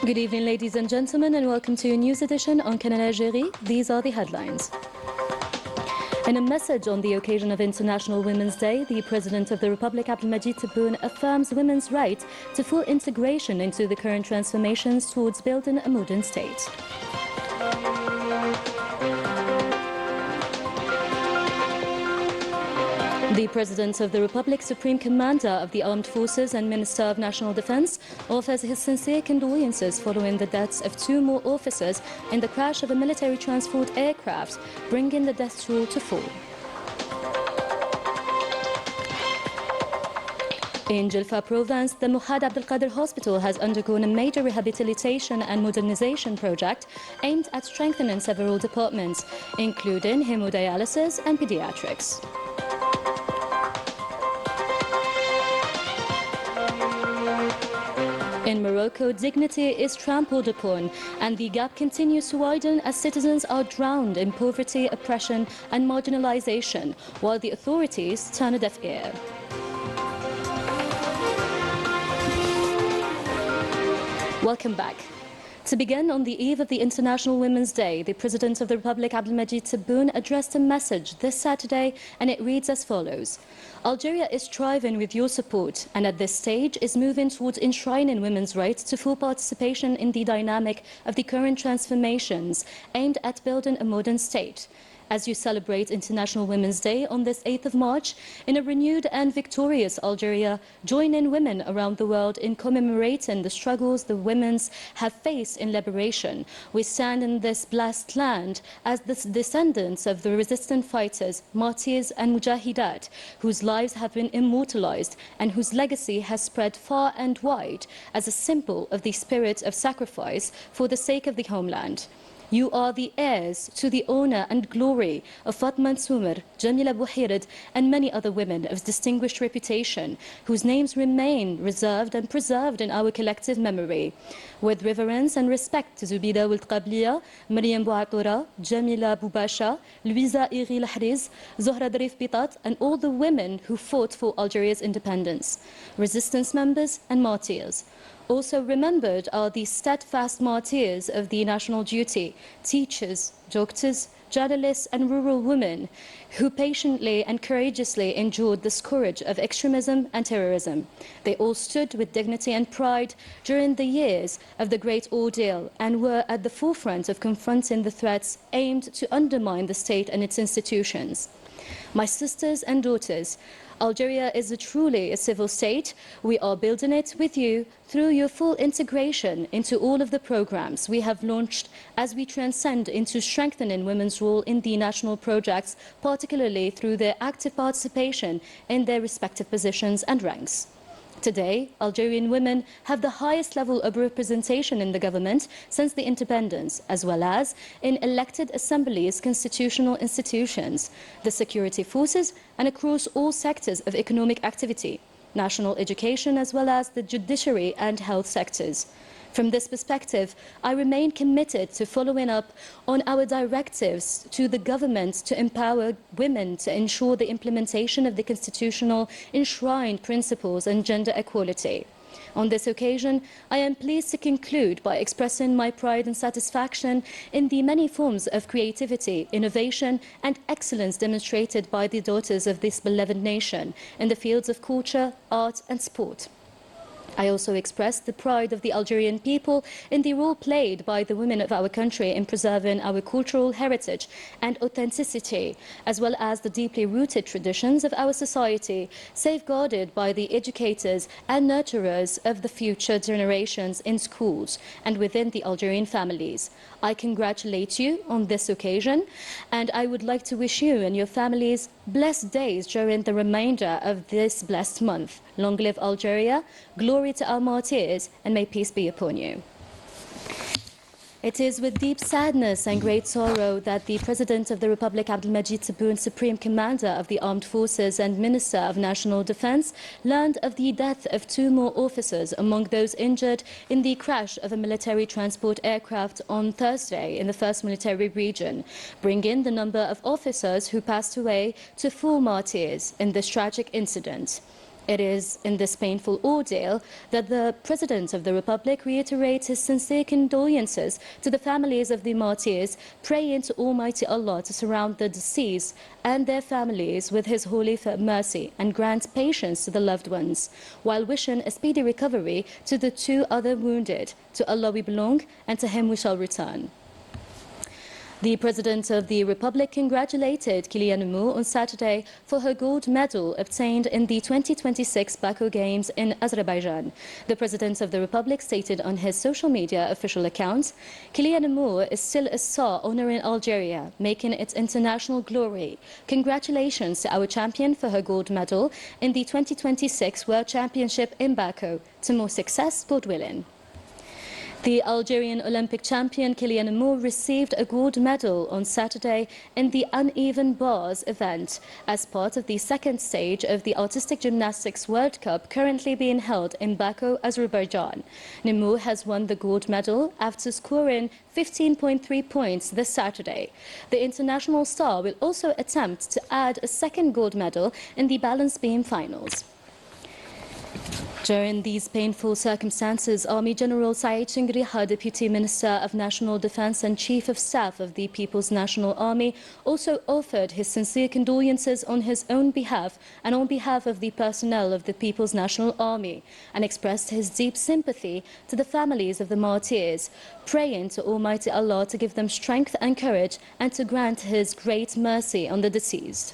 Good evening, ladies and gentlemen, and welcome to a news edition on Canal Algérie. These are the headlines. In a message on the occasion of International Women's Day, the President of the Republic, Abdelmadjid Tebboune, affirms women's right to full integration into the current transformations towards building a modern state. The President of the Republic, Supreme Commander of the Armed Forces and Minister of National Defense offers his sincere condolences following the deaths of two more officers in the crash of a military transport aircraft, bringing the death toll to 4. In Jilfa province, the Muhad Abdelkader Hospital has undergone a major rehabilitation and modernization project aimed at strengthening several departments, including hemodialysis and pediatrics. In Morocco, dignity is trampled upon, and the gap continues to widen as citizens are drowned in poverty, oppression, and marginalization, while the authorities turn a deaf ear. Welcome back. To begin, on the eve of the International Women's Day, the President of the Republic, Abdelmadjid Tebboune, addressed a message this Saturday, and it reads as follows. Algeria is thriving with your support, and at this stage is moving towards enshrining women's rights to full participation in the dynamic of the current transformations aimed at building a modern state. As you celebrate International Women's Day on this 8th of March, in a renewed and victorious Algeria, join in women around the world in commemorating the struggles the women have faced in liberation. We stand in this blessed land as the descendants of the resistant fighters, martyrs and mujahidat, whose lives have been immortalized and whose legacy has spread far and wide as a symbol of the spirit of sacrifice for the sake of the homeland. You are the heirs to the honor and glory of Fatma Soumer, Jamila Bouhired, and many other women of distinguished reputation, whose names remain reserved and preserved in our collective memory. With reverence and respect to Zubida Ould Qabliya, Maryam Bouatoura, Jamila Boubasha, Louisa Iri Lahriz, Zohra Darif Bitat, and all the women who fought for Algeria's independence, resistance members and martyrs. Also remembered are the steadfast martyrs of the national duty, teachers, doctors, journalists and rural women who patiently and courageously endured the scourge of extremism and terrorism. They all stood with dignity and pride during the years of the Great Ordeal and were at the forefront of confronting the threats aimed to undermine the state and its institutions. My sisters and daughters, Algeria is truly a civil state. We are building it with you through your full integration into all of the programs we have launched as we transcend into strengthening women's role in the national projects, particularly through their active participation in their respective positions and ranks. Today, Algerian women have the highest level of representation in the government since the independence, as well as in elected assemblies, constitutional institutions, the security forces, and across all sectors of economic activity, national education, as well as the judiciary and health sectors. From this perspective, I remain committed to following up on our directives to the government to empower women to ensure the implementation of the constitutional enshrined principles and gender equality. On this occasion, I am pleased to conclude by expressing my pride and satisfaction in the many forms of creativity, innovation, and excellence demonstrated by the daughters of this beloved nation in the fields of culture, art, and sport. I also express the pride of the Algerian people in the role played by the women of our country in preserving our cultural heritage and authenticity, as well as the deeply rooted traditions of our society, safeguarded by the educators and nurturers of the future generations in schools and within the Algerian families. I congratulate you on this occasion, and I would like to wish you and your families blessed days during the remainder of this blessed month. Long live Algeria, glory to our martyrs, and may peace be upon you. It is with deep sadness and great sorrow that the President of the Republic, Abdelmadjid Tebboune, Supreme Commander of the Armed Forces and Minister of National Defense, learned of the death of two more officers among those injured in the crash of a military transport aircraft on Thursday in the 1st Military Region, bringing the number of officers who passed away to 4 martyrs in this tragic incident. It is in this painful ordeal that the President of the Republic reiterates his sincere condolences to the families of the martyrs, praying to Almighty Allah to surround the deceased and their families with His holy mercy and grant patience to the loved ones, while wishing a speedy recovery to the 2 other wounded. To Allah we belong, and to Him we shall return. The President of the Republic congratulated Kylian Mbappé on Saturday for her gold medal obtained in the 2026 Baku Games in Azerbaijan. The President of the Republic stated on his social media official account, "Kylian Mbappé is still a star honoring Algeria, making it international glory. Congratulations to our champion for her gold medal in the 2026 World Championship in Baku. To more success, God willing." The Algerian Olympic champion Kylian Mbappé received a gold medal on Saturday in the uneven bars event as part of the second stage of the Artistic Gymnastics World Cup currently being held in Baku, Azerbaijan. Mbappé has won the gold medal after scoring 15.3 points this Saturday. The international star will also attempt to add a second gold medal in the balance beam finals. During these painful circumstances, Army General Saeed Chingriha, Deputy Minister of National Defense and Chief of Staff of the People's National Army, also offered his sincere condolences on his own behalf and on behalf of the personnel of the People's National Army, and expressed his deep sympathy to the families of the martyrs, praying to Almighty Allah to give them strength and courage and to grant His great mercy on the deceased.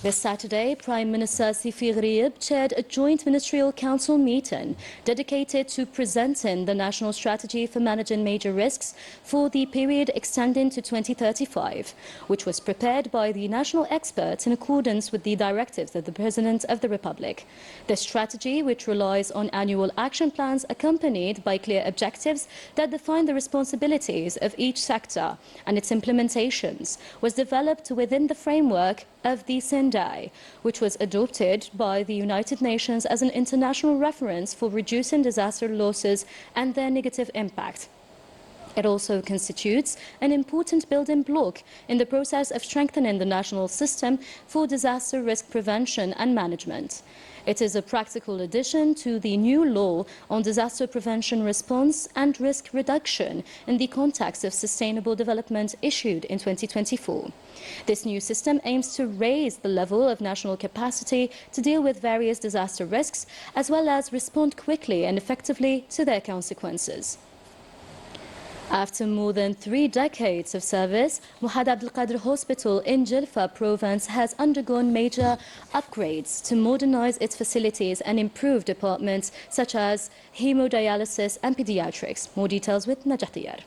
This Saturday, Prime Minister Sifi Ghrieb chaired a joint ministerial council meeting dedicated to presenting the national strategy for managing major risks for the period extending to 2035, which was prepared by the national experts in accordance with the directives of the President of the Republic. The strategy, which relies on annual action plans accompanied by clear objectives that define the responsibilities of each sector and its implementations, was developed within the framework of the Sendai, which was adopted by the United Nations as an international reference for reducing disaster losses and their negative impact. It also constitutes an important building block in the process of strengthening the national system for disaster risk prevention and management. It is a practical addition to the new law on disaster prevention response and risk reduction in the context of sustainable development issued in 2024. This new system aims to raise the level of national capacity to deal with various disaster risks, as well as respond quickly and effectively to their consequences. After more than 3 decades of service, Muhammad Abdel Qadir Hospital in Jilfa province has undergone major upgrades to modernize its facilities and improve departments such as hemodialysis and pediatrics. More details with Najah Tiyar.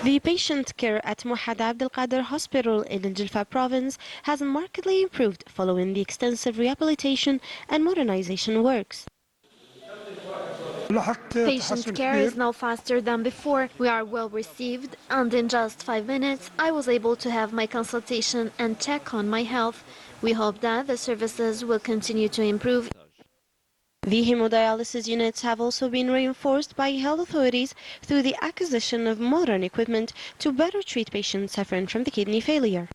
The patient care at Muhammad Abdel Qadir Hospital in Jilfa province has markedly improved following the extensive rehabilitation and modernization works. Patient care is now faster than before. We are well received, and in just 5 minutes I was able to have my consultation and check on my health. We hope that the services will continue to improve. The hemodialysis units have also been reinforced by health authorities through the acquisition of modern equipment to better treat patients suffering from the kidney failure.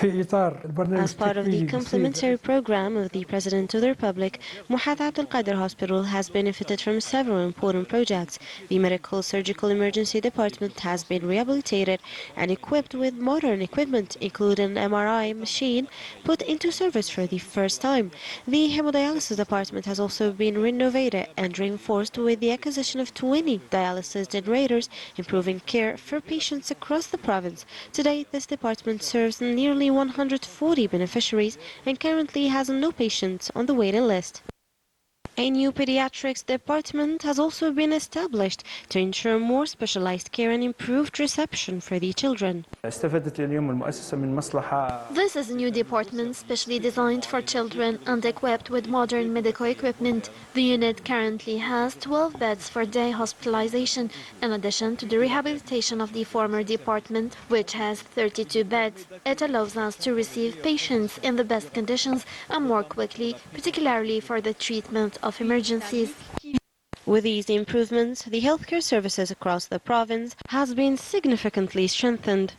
As part of the complementary program of the President of the Republic, Muhammad Abdel Qadir Hospital has benefited from several important projects. The Medical Surgical Emergency Department has been rehabilitated and equipped with modern equipment, including an MRI machine put into service for the first time. The Hemodialysis Department has also been renovated and reinforced with the acquisition of 20 dialysis generators, improving care for patients across the province. Today, this department serves nearly 140 beneficiaries and currently has no patients on the waiting list. A new pediatrics department has also been established to ensure more specialized care and improved reception for the children. This is a new department specially designed for children and equipped with modern medical equipment. The unit currently has 12 beds for day hospitalization, in addition to the rehabilitation of the former department, which has 32 beds. It allows us to receive patients in the best conditions and more quickly, particularly for the treatment of emergencies. With these improvements, the healthcare services across the province has been significantly strengthened.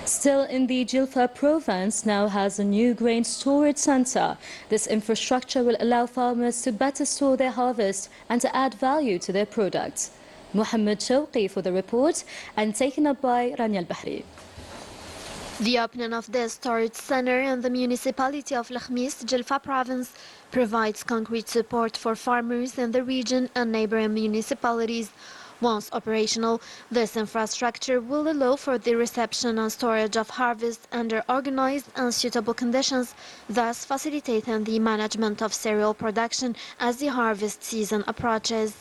Still in the Jilfa province now has a new grain storage center. This infrastructure will allow farmers to better store their harvest and to add value to their products. Mohammed Shawqi for the report and taken up by Rania Al-Bahri. The opening of the storage center in the municipality of Lakhmis, Jilfa province, provides concrete support for farmers in the region and neighboring municipalities. Once operational, this infrastructure will allow for the reception and storage of harvest under organized and suitable conditions, thus facilitating the management of cereal production as the harvest season approaches.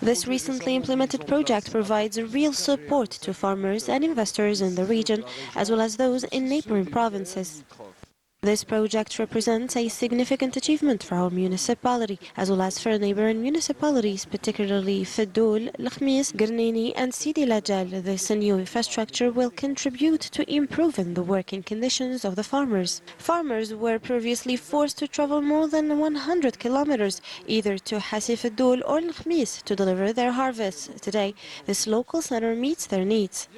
This recently implemented project provides real support to farmers and investors in the region, as well as those in neighboring provinces. This project represents a significant achievement for our municipality, as well as for neighboring municipalities, particularly Feddoul, Lakhmis, Gerneni and Sidi Lajal. This new infrastructure will contribute to improving the working conditions of the farmers. Farmers were previously forced to travel more than 100 kilometers, either to Hassi Feddoul or Lakhmis, to deliver their harvests. Today, this local center meets their needs.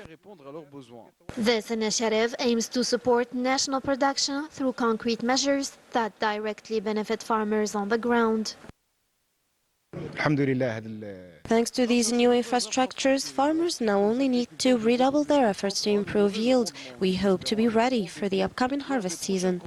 This initiative aims to support national production through concrete measures that directly benefit farmers on the ground. Thanks to these new infrastructures, farmers now only need to redouble their efforts to improve yield. We hope to be ready for the upcoming harvest season.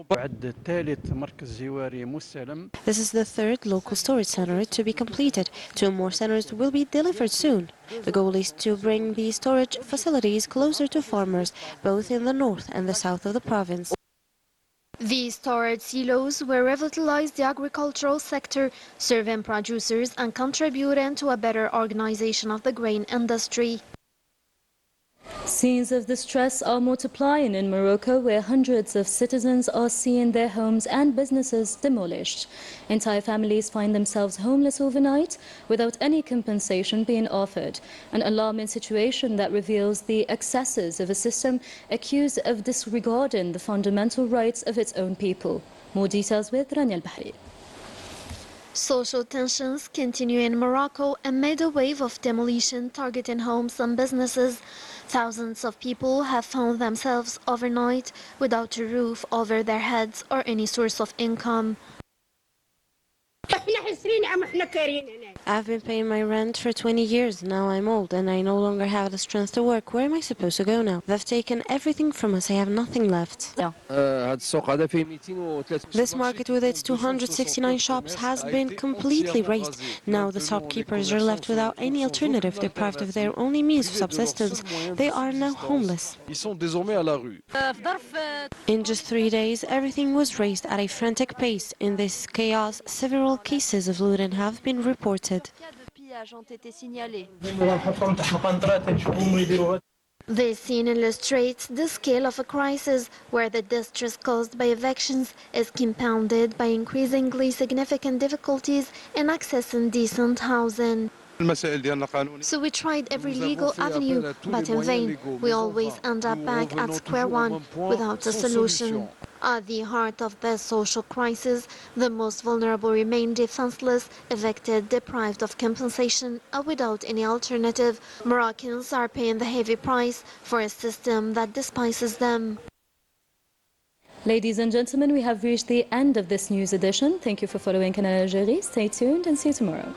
This is the third local storage center to be completed. 2 more centers will be delivered soon. The goal is to bring these storage facilities closer to farmers, both in the north and the south of the province. These storage silos will revitalize the agricultural sector, serving producers and contributing to a better organization of the grain industry. Scenes of distress are multiplying in Morocco, where hundreds of citizens are seeing their homes and businesses demolished. Entire families find themselves homeless overnight without any compensation being offered. An alarming situation that reveals the excesses of a system accused of disregarding the fundamental rights of its own people. More details with Rania Al-Bahri. Social tensions continue in Morocco amid a wave of demolition targeting homes and businesses. Thousands of people have found themselves overnight without a roof over their heads or any source of income. I've been paying my rent for 20 years. Now I'm old and I no longer have the strength to work. Where am I supposed to go now? They've taken everything from us. I have nothing left. This market with its 269 shops has been completely razed. Now the shopkeepers are left without any alternative, deprived of their only means of subsistence. They are now homeless. In just 3 days, everything was razed at a frantic pace. In this chaos, several cases of looting have been reported. This scene illustrates the scale of a crisis where the distress caused by evictions is compounded by increasingly significant difficulties in accessing decent housing. So we tried every legal avenue, but in vain. We always end up back at square one without a solution. At the heart of this social crisis, the most vulnerable remain defenseless, evicted, deprived of compensation, and without any alternative. Moroccans are paying the heavy price for a system that despises them. Ladies and gentlemen, we have reached the end of this news edition. Thank you for following Canal Algérie. Stay tuned and see you tomorrow.